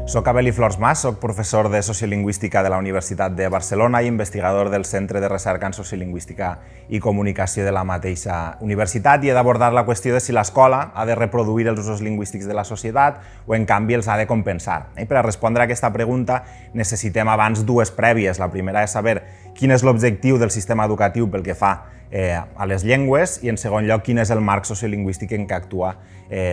Soc Abel Flors Mas, soc professor de Sociolingüística de la Universitat de Barcelona i investigador del Centre de Recerca en Sociolingüística i Comunicació de la mateixa universitat, i he d'abordar la qüestió de si l'escola ha de reproduir els usos lingüístics de la societat o, en canvi, els ha de compensar. I per a respondre a aquesta pregunta necessitem abans dues prèvies. La primera és saber quin és l'objectiu del sistema educatiu pel que fa a les llengües i, en segon lloc, quin és el marc sociolingüístic en què actua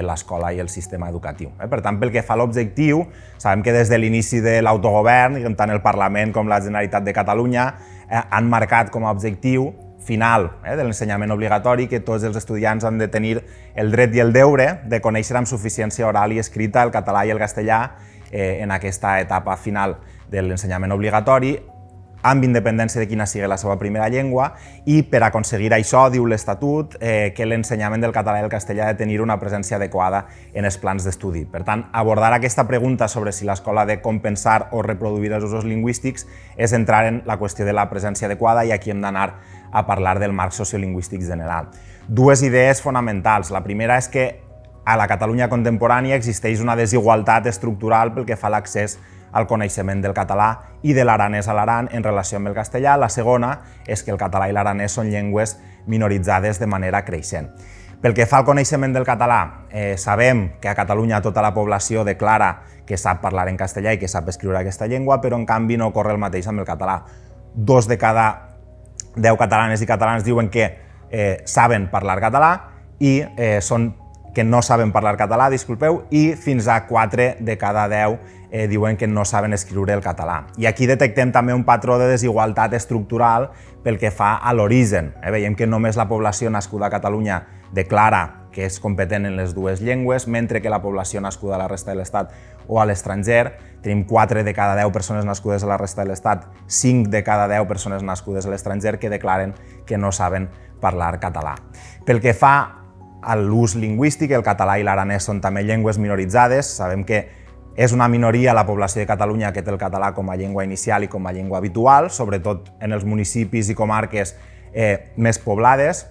l'escola i el sistema educatiu. Per tant, pel que fa a l'objectiu, sabem que des de l'inici de l'autogovern, tant el Parlament com la Generalitat de Catalunya han marcat com a objectiu final de l'ensenyament obligatori que tots els estudiants han de tenir el dret i el deure de conèixer amb suficiència oral i escrita el català i el castellà en aquesta etapa final de l'ensenyament obligatori, amb independència de quina sigui la seva primera llengua, i per aconseguir això, diu l'Estatut, que l'ensenyament del català i el castellà ha de tenir una presència adequada en els plans d'estudi. Per tant, abordar aquesta pregunta sobre si l'escola ha de compensar o reproduir els usos lingüístics és entrar en la qüestió de la presència adequada, i aquí hem d'anar a parlar del marc sociolingüístic general. Dues idees fonamentals. La primera és que a la Catalunya contemporània existeix una desigualtat estructural pel que fa a l'accés al coneixement del català i de l'aranès a l'Aran en relació amb el castellà. La segona és que el català i l'aranès són llengües minoritzades de manera creixent. Pel que fa al coneixement del català, sabem que a Catalunya tota la població declara que sap parlar en castellà i que sap escriure aquesta llengua, però en canvi no ocorre el mateix amb el català. 2 de cada 10 catalanes i catalans diuen que saben parlar català i que no saben parlar català, i fins a 4 de cada 10 diuen que no saben escriure el català. I aquí detectem també un patró de desigualtat estructural pel que fa a l'origen. Veiem que només la població nascuda a Catalunya declara que és competent en les dues llengües, mentre que la població nascuda a la resta de l'Estat o a l'estranger, tenim 4 de cada 10 persones nascudes a la resta de l'Estat, 5 de cada 10 persones nascudes a l'estranger que declaren que no saben parlar català. Pel que fa a l'ús lingüístic, el català i l'aranès són també llengües minoritzades. Sabem que és una minoria la població de Catalunya que té el català com a llengua inicial i com a llengua habitual, sobretot en els municipis i comarques més poblades,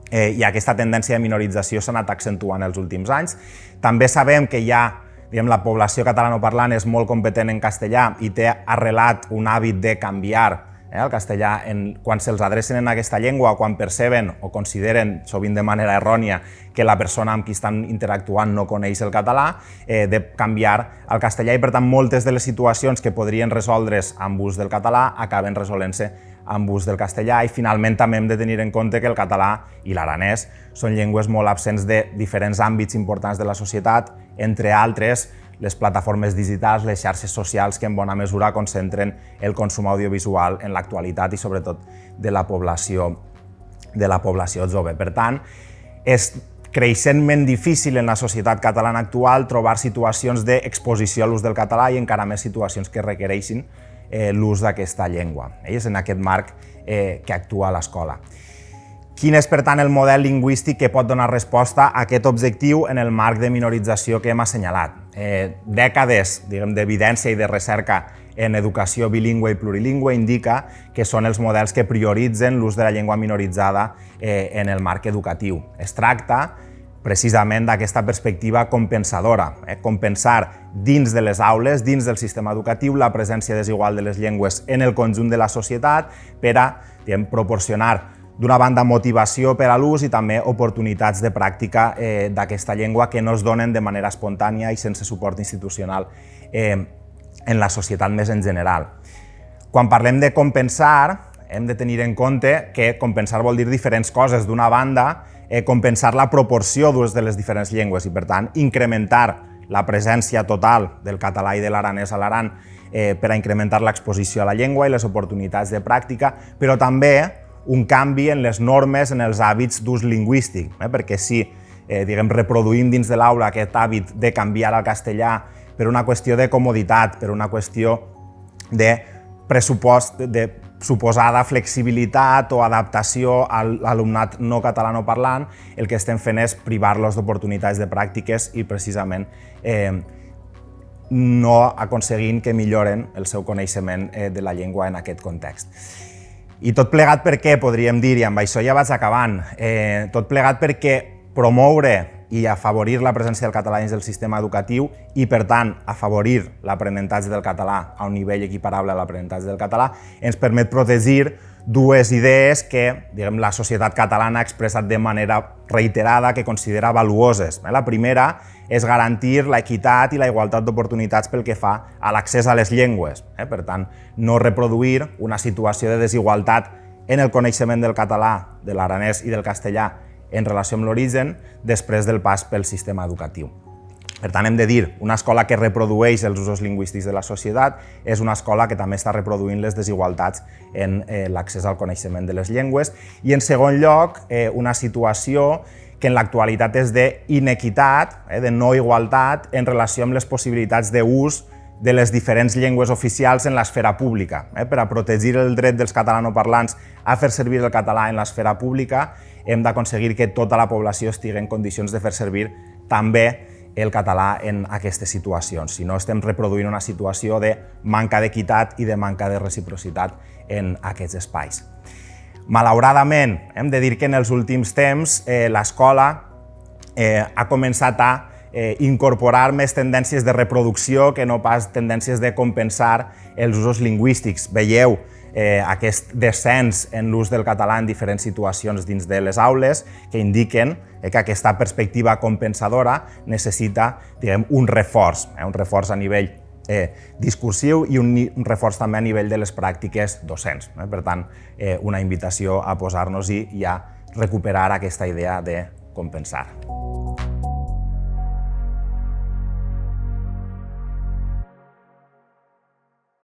i aquesta tendència de minorització s'ha anat accentuant els últims anys. També sabem que la població catalanoparlant és molt competent en castellà i té arrelat un hàbit de canviar el castellà quan se'ls adrecen en aquesta llengua o quan perceben o consideren, sovint de manera errònia, que la persona amb qui estan interactuant no coneix el català, de canviar al castellà, i per tant moltes de les situacions que podrien resoldre's amb ús del català acaben resolent-se amb ús del castellà. I finalment també hem de tenir en compte que el català i l'aranès són llengües molt absents de diferents àmbits importants de la societat, entre altres les plataformes digitals, les xarxes socials que en bona mesura concentren el consum audiovisual en l'actualitat i sobretot de la població jove. Per tant, és creixentment difícil en la societat catalana actual trobar situacions d'exposició a l'ús del català i encara més situacions que requereixin l'ús d'aquesta llengua. És en aquest marc que actua l'escola. Quin és, per tant, el model lingüístic que pot donar resposta a aquest objectiu en el marc de minorització que hem assenyalat? Dècades d'evidència i de recerca en educació bilingüe i plurilingüe indica que són els models que prioritzen l'ús de la llengua minoritzada en el marc educatiu. Es tracta precisament d'aquesta perspectiva compensadora, compensar dins de les aules, dins del sistema educatiu, la presència desigual de les llengües en el conjunt de la societat per a proporcionar, d'una banda, motivació per a l'ús i també oportunitats de pràctica d'aquesta llengua que no es donen de manera espontània i sense suport institucional en la societat més en general. Quan parlem de compensar, hem de tenir en compte que compensar vol dir diferents coses. D'una banda, compensar la proporció d'ús de les diferents llengües i, per tant, incrementar la presència total del català i de l'aranès a l'Aran per a incrementar l'exposició a la llengua i les oportunitats de pràctica, però també un canvi en les normes, en els hàbits d'ús lingüístic, perquè si reproduïm dins de l'aula aquest hàbit de canviar al castellà per una qüestió de comoditat, per una qüestió de suposada flexibilitat o adaptació a l'alumnat no catalanoparlant, el que estem fent és privar-los d'oportunitats de pràctiques i precisament no aconseguint que milloren el seu coneixement de la llengua en aquest context. I tot plegat per què, podríem dir, i amb això ja vaig acabant, tot plegat perquè promoure i afavorir la presència del català dins del sistema educatiu i, per tant, afavorir l'aprenentatge del català a un nivell equiparable a l'aprenentatge del català, ens permet protegir dues idees que la societat catalana ha expressat de manera reiterada que considera valuoses. La primera és garantir l'equitat i la igualtat d'oportunitats pel que fa a l'accés a les llengües. Per tant, no reproduir una situació de desigualtat en el coneixement del català, de l'aranès i del castellà en relació amb l'origen després del pas pel sistema educatiu. Per tant, hem de dir, una escola que reprodueix els usos lingüístics de la societat és una escola que també està reproduint les desigualtats en l'accés al coneixement de les llengües. I, en segon lloc, una situació que en l'actualitat és d'inequitat, de no igualtat, en relació amb les possibilitats d'ús de les diferents llengües oficials en l'esfera pública. Per a protegir el dret dels catalanoparlants a fer servir el català en l'esfera pública, hem d'aconseguir que tota la població estigui en condicions de fer servir també el català en aquestes situacions. Si no, estem reproduint una situació de manca d'equitat i de manca de reciprocitat en aquests espais. Malauradament, hem de dir que en els últims temps l'escola ha començat a incorporar més tendències de reproducció que no pas tendències de compensar els usos lingüístics. Veieu aquest descens en l'ús del català en diferents situacions dins de les aules que indiquen que aquesta perspectiva compensadora necessita un reforç a nivell discursiu i un reforç també a nivell de les pràctiques docents. Per tant, una invitació a posar-nos-hi i a recuperar aquesta idea de compensar.